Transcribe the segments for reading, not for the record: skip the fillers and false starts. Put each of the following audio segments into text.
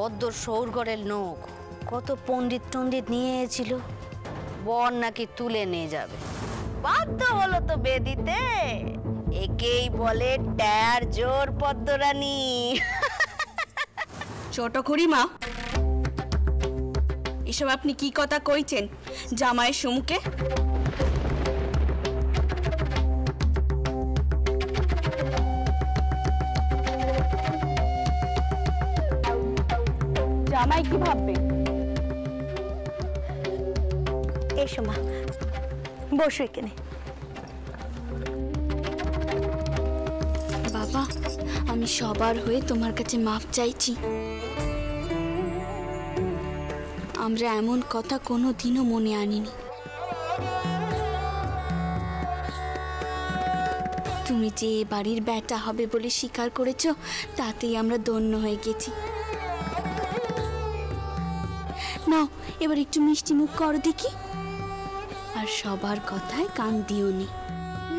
পদ্মর সৌরগড়ের লোক কত পণ্ডিত টণ্ডিত নিয়ে এসেছিল, বর নাকি তুলে নিয়ে যাবে, বাধ্য হলো তো বিয়ে দিতে। একেই বলে ট্যার জোর পদ্মরানী। ছোট খুড়িমা, এসব আপনি কি কথা কইছেন জামাইয়ের সম্মুখে? জামাই কি ভাববে? এসো মা, বসো এখানে। বাবা, আমি সবার হয়ে তোমার কাছে মাপ চাইছি। আমরা এমন কথা কোনোদিনও মনে আনিনি। তুমি যে এ বাড়ির বেটা হবে বলে স্বীকার করেছো, তাতেই আমরা ধন্য হয়ে গেছি। নাও, এবার একটু মিষ্টি মুখ করো দেখি, আর সবার কথায় কান দিওনি।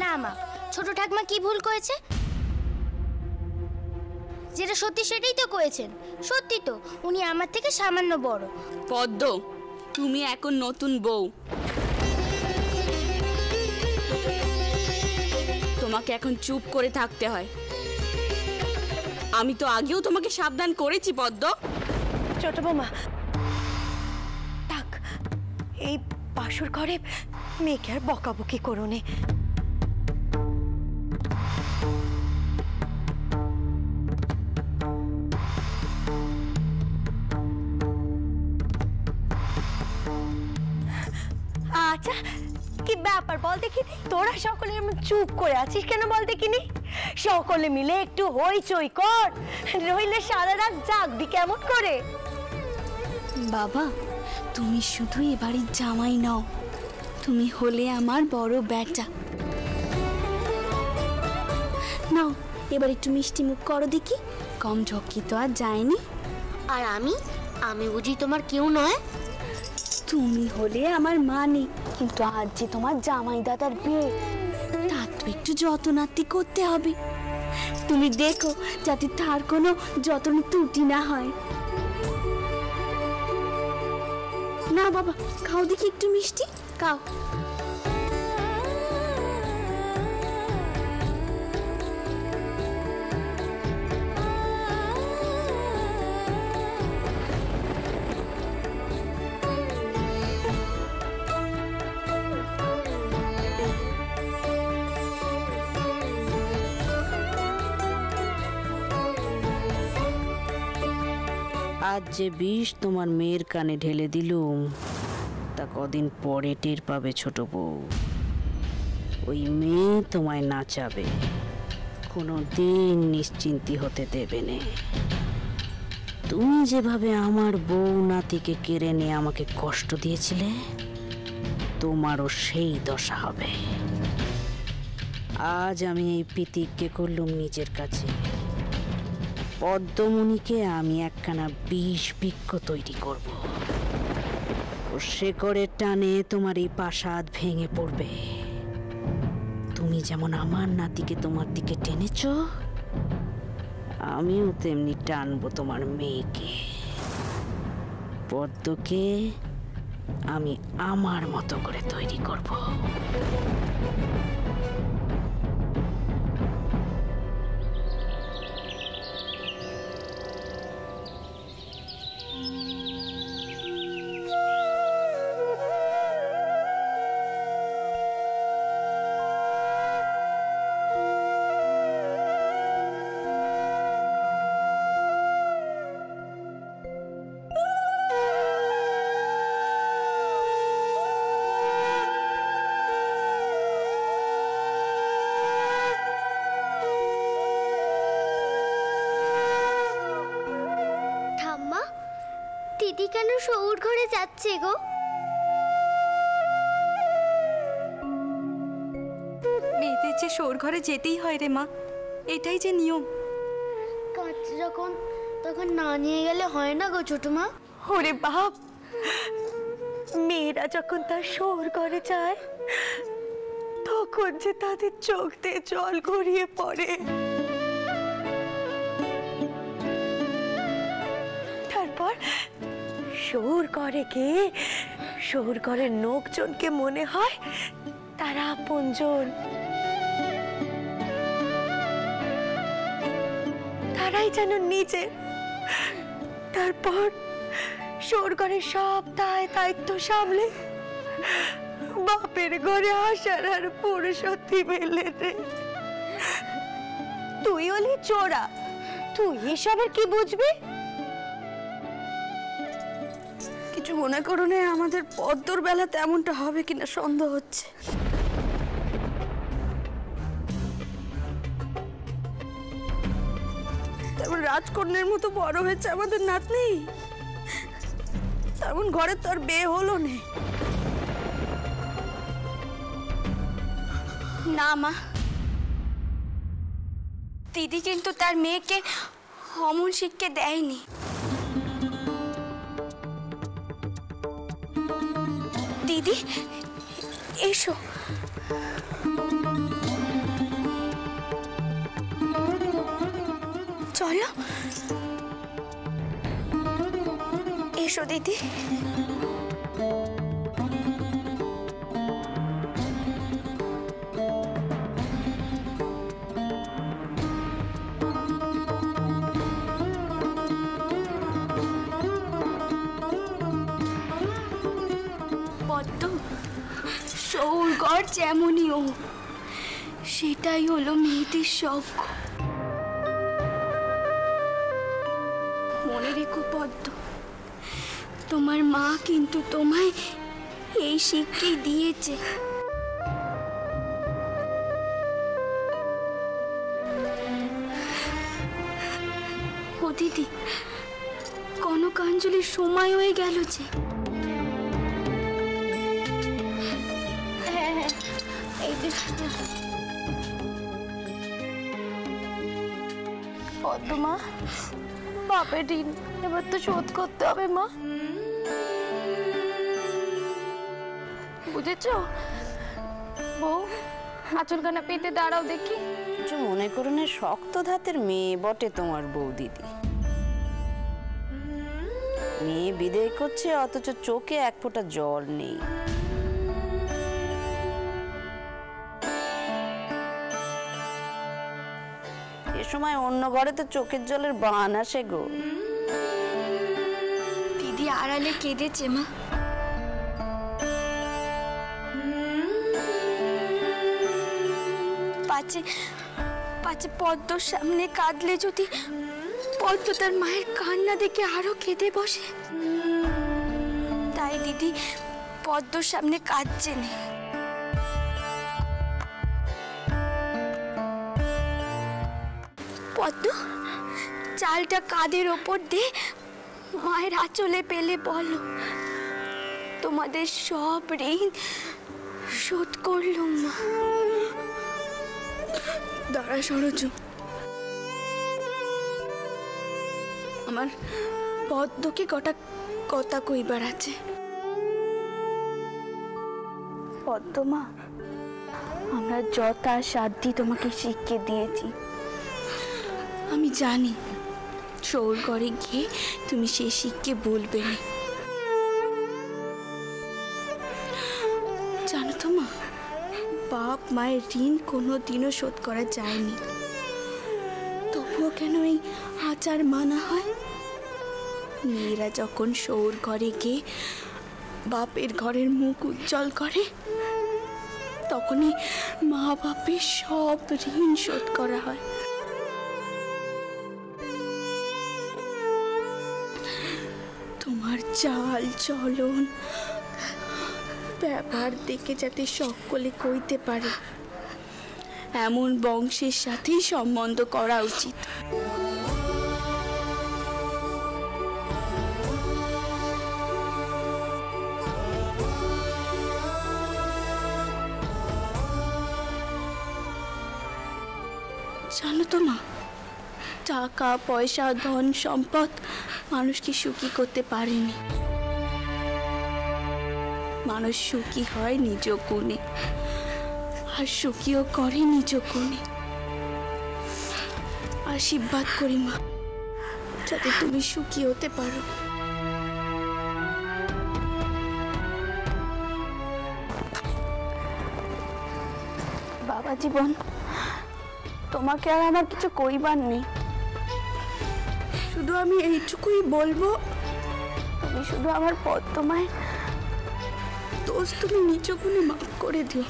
না মা, ছোট ঠাকমা কি ভুল করেছে? যেটা সত্যি সেটাই তো করেছেন। সত্যি তো উনি আমার থেকে সামান্য বড়। পদ্ম, তুমি এখন নতুন বউ, তোমাকে এখন চুপ করে থাকতে হয়। আমি তো আগেও তোমাকে সাবধান করেছি পদ্ম। ছোট বৌমা, থাক, এই বাসর ঘরে মেয়েকে আর বকাবকি করো নে। আচ্ছা, কি ব্যাপার বল দেখিনি? তোরা সকলে এমন চুপ করে আছিস কেন বল দেখিনি? সকলে মিলে একটু হইচই কর, রইলে সারা রাত জাগবি কেমন করে? বাবা, তুমি শুধু এ বাড়ির জামাই নও, তুমি হলে আমার বড় বেটা। নাও, এবার একটু মিষ্টি মুখ করো দেখি, কম ঝক্কি তো আর যায়নি। আর আমি বুঝি তোমার কেউ নয়? তুমি হলে আমার মা নেই, কিন্তু আজ যে তোমার জামাই দাদার বিয়ে, তার তো একটু যত্নার্থী করতে হবে। তুমি দেখো যাতে তার কোনো যত্ন ত্রুটি না হয়। না বাবা, খাও দেখি একটু মিষ্টি, খাও। আজ যে বিষ তোমার মেয়ের কানে ঢেলে দিলুম, তা কদিন পরে টের পাবে ছোট বউ। ওই মেয়ে তোমায় নাচাবে, কোনো দিন নিশ্চিন্তি হতে দেবে না। তুমি যেভাবে আমার বউ নাতিকে কেড়ে নিয়ে আমাকে কষ্ট দিয়েছিলে, তোমারও সেই দশা হবে। আজ আমি এই প্রতিজ্ঞা করলুম নিজের কাছে, পদ্মমণিকে আমি একখানা বিষ বৃক্ষ তৈরি করব। ও শেকড়ের টানে তোমার এই প্রাসাদ ভেঙে পড়বে। তুমি যেমন আমার নাতিকে তোমার দিকে টেনেছ, আমিও তেমনি টানবো তোমার মেয়েকে। পদ্মকে আমি আমার মতো করে তৈরি করব। দিদি কেন সৌর ঘরে যাচ্ছে গো? মেয়েদের যে সৌর ঘরে যেতেই হয় রে মা, এটাই যে নিয়ম। কাজ যখন তখন না নিয়ে গেলে হয় না গো ছোট মা। ওরে বাপ, মেয়েরা যখন তার সৌর ঘরে যায় তখন যে তাদের চোখ দিয়ে জল গড়িয়ে পড়ে। তারপর শৌর করে কে, শৌর করে লোকজনকে মনে হয় তারা আপনজন, তারাই যেন নিজে। তারপর শৌর করে সব দায়িত্ব সামলে বাপের ঘরে আসার আর পুরুষত্বই মেলে রে। তুই হলি চোরা, তুই এসবের কি বুঝবি? কিছু মনে করো না, আমাদের পদ্মর বেলা তেমনটা হবে কিনা সন্দেহ হচ্ছে। তেমন রাজকন্যার মতো বড় হয়েছে আমাদের নাতনি, তেমন ঘরে তো আর বিয়ে হলো না মা। দিদি কিন্তু তার মেয়েকে অমন শিক্ষা দেয়নি। দিদি এসো, চলো এসো দিদি। পদ্ম, সৌরগড় যেমনই ও, সেটাই হলো মেয়েদের শখ। মনে রেখো পদ্ম, তোমার মা কিন্তু তোমায় এই শিক্ষা দিয়েছে। ও দিদি, কনকাঞ্জলির সময় হয়ে গেল যে। পদ্মা, বাপের ঋণ এবার তো শোধ করতে হবে মা, বুঝেছো? বউ, আঁচলখানা পেতে দাঁড়াও দেখি। কিছু মনে করো না, শক্ত ধাতের মেয়ে বটে তোমার বউ দিদি। মেয়ে বিদেয় করছে অথচ চোখে এক ফোঁটা জল নেই। এ সময় অন্য ঘরে তো চোখের জলের বান আসে গো। দিদি আড়ালে কেঁদেছে মা। পাছে পাছে পদ্মর সামনে কাঁদলে যদি পদ্ম তার মায়ের কান্না দেখে আরো কেঁদে বসে, তাই দিদি পদ্মর সামনে কাঁদছে না। পদ্ম, চালটা কাঁধের ওপর দিয়ে মায়ের আঁচলে পেলে বলো, তোমাদের সব ঋণ শোধ করলুম মা। দাঁড়া সরজু, আমার পদ্মকে কটা কথা কইবার আছে। পদ্মমা, আমরা যথা সাধ্য তোমাকে শিক্ষা দিয়েছি। আমি জানি শোর ঘরে গিয়ে তুমি সেই শিক্ষা বলবে না। জানো তো মা, বাপ মায়ের ঋণ কোনোদিনও শোধ করা যায়নি, তবুও কেন এই আচার মানা হয়? মেয়েরা যখন শোর ঘরে গিয়ে বাপের ঘরের মুখ উজ্জ্বল করে, তখনই মা বাপের সব ঋণ শোধ করা হয়। তোমার চাল চলন ব্যবহার দেখে যাতে সকলে কইতে পারে এমন বংশের সাথেই সম্বন্ধ করা উচিত। জানো তো মা, টাকা পয়সা ধন সম্পদ মানুষকে সুখী করতে পারেনি। মানুষ সুখী হয় নিজ গুণে, আর সুখীও করে নিজ গুণে। আশীর্বাদ করি মা, যাতে তুমি সুখী হতে পারো। বাবা জীবন, তোমাকে আর আমার কিছু কইবার নেই, শুধু আমি এইটুকুই বলবো, তুমি শুধু আমার পদ্মমায়ের দোষ তুমি নিজ গুণে মাফ করে দিও,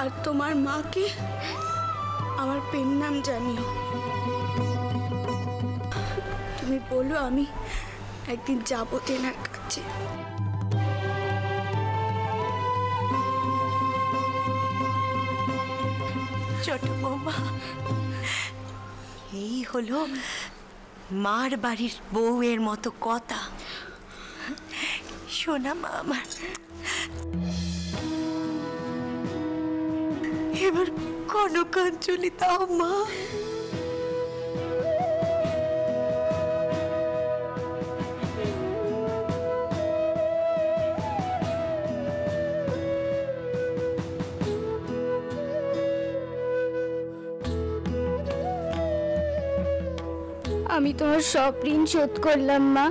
আর তোমার মাকে আমার পেন নাম জানিও। তুমি বলো আমি একদিন যাবো তেনার কাছে। ছোট বৌমা, এই হলো মার বাড়ির বউয়ের মতো কথা। শোনা মা আমার, এবার কনকাঞ্জলি দাও মা। আমি তোমার সব ঋণ শোধ করলাম মা।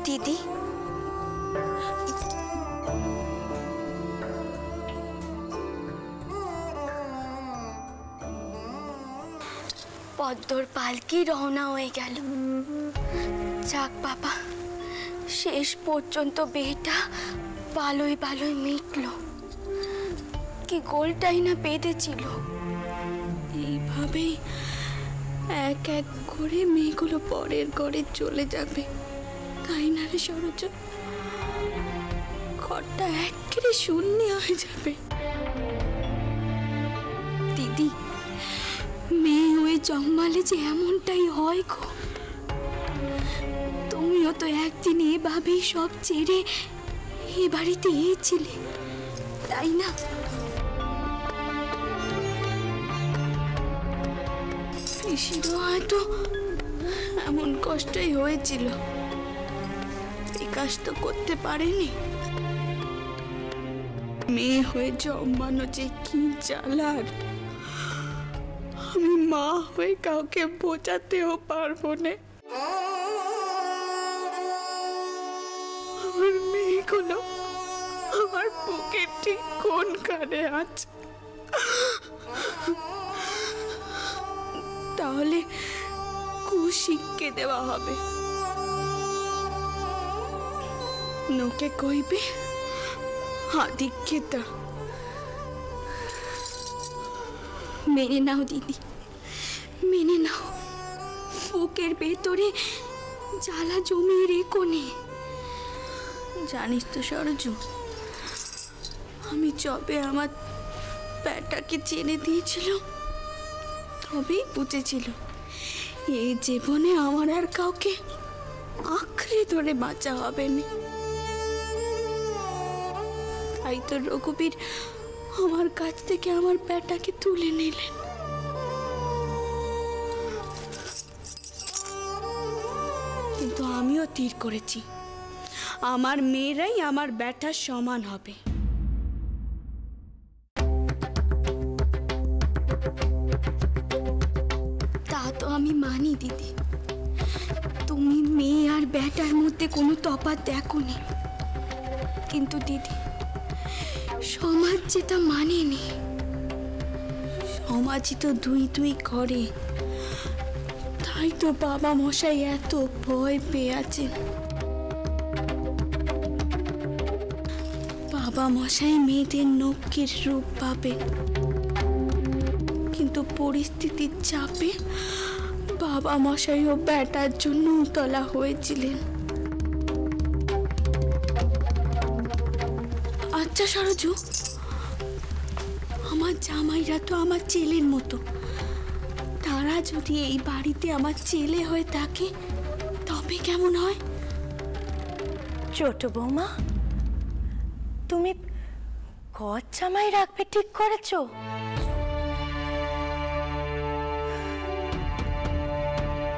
দিদি, পদ্মর পালকি রওনা হয়ে গেল। যাক বাবা, শেষ পর্যন্ত বিয়েটা ভালোই ভালোই মিটল। কি গোলটাই না বেঁধেছিল। এইভাবেই এক এক করে মেয়েগুলো পরের ঘরে চলে যাবে, তাই না রে সরোজ? ঘরটা একেবারে শূন্য হয়ে যাবে। দিদি, মেয়ে হয়ে জন্মালে যে এমনটাই হয় গো। তুমিও তো একদিন এভাবেই সব ছেড়ে এ বাড়িতে এসেছিলে, তাই না? পিসিরও হয়তো এমন কষ্টই হয়েছিল, বিকাশ তো করতে পারেনি। মেয়ে হয়ে জন্মানো যে কি জ্বালার, আমি মা হয়ে কাউকে বোঝাতেও পারবো না আমার মেয়েগুলো আমার বুকের ঠিক কোনখানে আছে। তাহলে কুশিক্ষে দেওয়া হবে, নোকে কইবে আদিক্ষেতা। মেনে নাও দিদি, মেনে নাও। বুকের ভেতরে জ্বালা জমিয়ে রেখো নে। জানিস তো সরজু, আমি যবে আমার প্যাটাকে চেনে দিয়েছিল তবেই বুঝেছিল এই জীবনে আমার আর কাউকে আঁকড়ে ধরে বাঁচা হবে না। তাই তো রঘুবীর আমার কাছ থেকে আমার প্যাটাকে তুলে নিলেন। কিন্তু আমিও তীর করেছি, আমার মেয়েরাই আমার ব্যাটার সমান হবে। তা তো আমি মানি দিদি, তুমি মেয়ে আর ব্যাটার মধ্যে কোনো তফাৎ দেখোনি। কিন্তু দিদি, সমাজ যেটা মানেনি, সমাজই তো দুই দুই করে। তাই তো বাবা মশাই এত ভয় পেয়ে আছেন। বাবা মশাই মেয়েদের নক্ষের রূপ পাবে, কিন্তু পরিস্থিতির চাপে বাবা মশাইও ব্যাটার জন্য উতলা হয়েছিলেন। আচ্ছা সরজু, আমার জামাইরা তো আমার ছেলের মতো, তারা যদি এই বাড়িতে আমার ছেলে হয়ে থাকে তবে কেমন হয়? ছোট বৌমা, তুমি ঘর জামাই রাখবে ঠিক করেছো?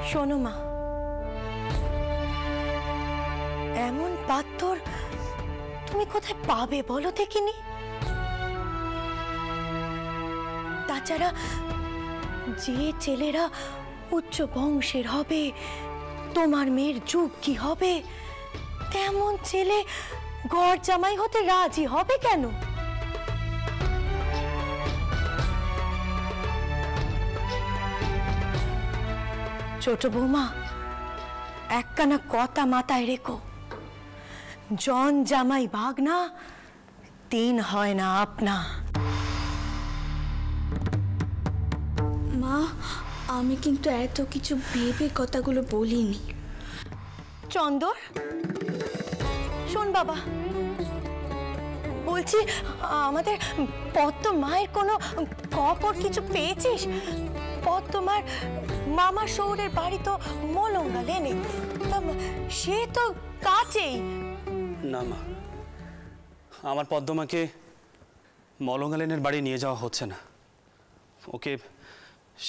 শোনো মা, এমন পাথর তুমি কোথায় পাবে বলো দেখিনি? তাছাড়া যে ছেলেরা উচ্চ বংশের হবে, তোমার মেয়ের যুগ কি হবে, তেমন ছেলে ঘর জামাই হতে রাজি হবে কেন? ছোট বৌমা, একখানা কথা মাথায় রেখো, জন জামাই ভাগনা, তিন হয় না আপনা। মা, আমি কিন্তু এত কিছু ভেবে কথাগুলো বলিনি। চন্দর, শোন বাবা, বলছি আমাদের পদ্ম মায়ের কোনো খবর কিছু পেয়েছিস? পদ্মার মামার শহরের বাড়ি তো মলঙ্গা লেনে, সে তো কাছেই। না মা, আমার পদ্মাকে মলঙ্গা লেনের বাড়ি নিয়ে যাওয়া হচ্ছে না, ওকে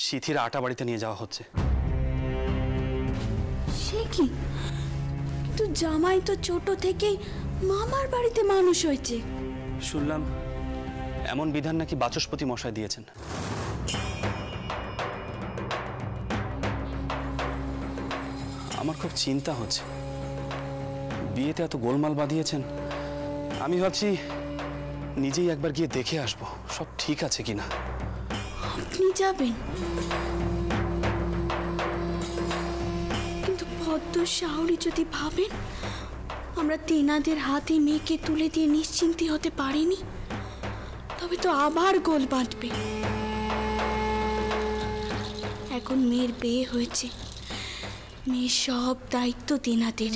সিথির আটা বাড়িতে নিয়ে যাওয়া হচ্ছে। সে কি? তো জামাই তো ছোট থেকেই মামার বাড়িতে মানুষ হয়েছে। শুনলাম এমন বিধান নাকি বাচস্পতি মশাই দিয়েছেন। আমার খুব চিন্তা হচ্ছে, বিয়েতে এত গোলমাল বাঁধিয়েছেন, আমি ভাবছি নিজেই একবার গিয়ে দেখে আসবো সব ঠিক আছে কিনা। আপনি যাবেন? কিন্তু পদ্ম শাওরি যদি ভাবেন আমরা তেনাদের হাতে মেয়েকে তুলে দিয়ে নিশ্চিন্তি হতে পারিনি, তবে তো আবার গোল বাঁধবে। এখন মেয়ের বিয়ে হয়েছে, মেয়ের সব দায়িত্ব তেনাদের।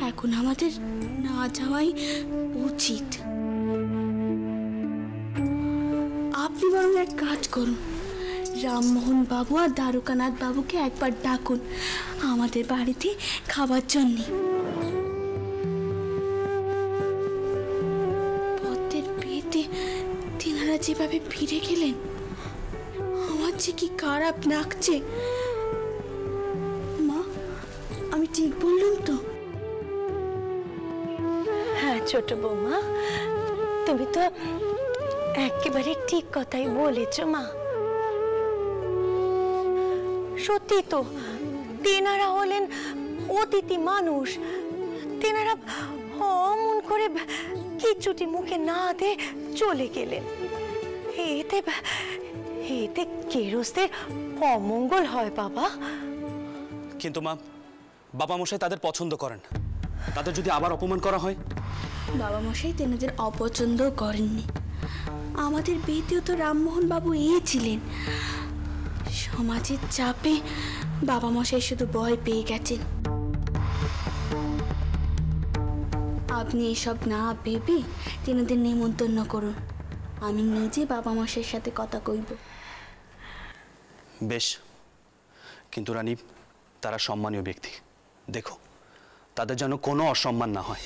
এখন আমাদের না যাওয়াই উচিত। আপনি বরং এক কাজ করুন, রামমোহন বাবু আর দ্বারকানাথ বাবুকে একবার ডাকুন আমাদের বাড়িতে খাবার জন্যে। পদ্মের বিয়েতে তেনারা যেভাবে ফিরে গেলেন, আমার যে কি খারাপ লাগছে। মা, আমি ঠিক বললাম তো? হ্যাঁ ছোট বৌমা, তুমি তো একেবারে ঠিক কথাই বলেছ মা। সত্যি তো, তেনারা হলেন অতিথি মানুষ। তেনারা অমন করে কিচ্ছুটি মুখে না দিয়ে চলে গেলেন। এতে এতে গেরস্তের অমঙ্গল হয় বাবা। কিন্তু মা, বাবা মশাই তাদের পছন্দ করেন, তাদের যদি আবার অপমান করা হয়? বাবা মশাই তেনাদের অপছন্দ করেননি। আমাদের বিয়েতেও তো রামমোহন বাবু ছিলেন। সমাজের চাপে বাবা মশাই শুধু ভয় পেয়ে গেছেন। আপনি এসব না ভেবে তেনাদের নেমন্তন্ন করুন, আমি নিজে বাবা মশাইয়ের সাথে কথা কইব। বেশ, কিন্তু রানী, তারা সম্মানীয় ব্যক্তি, দেখো তাদের যেন কোনো অসম্মান না হয়।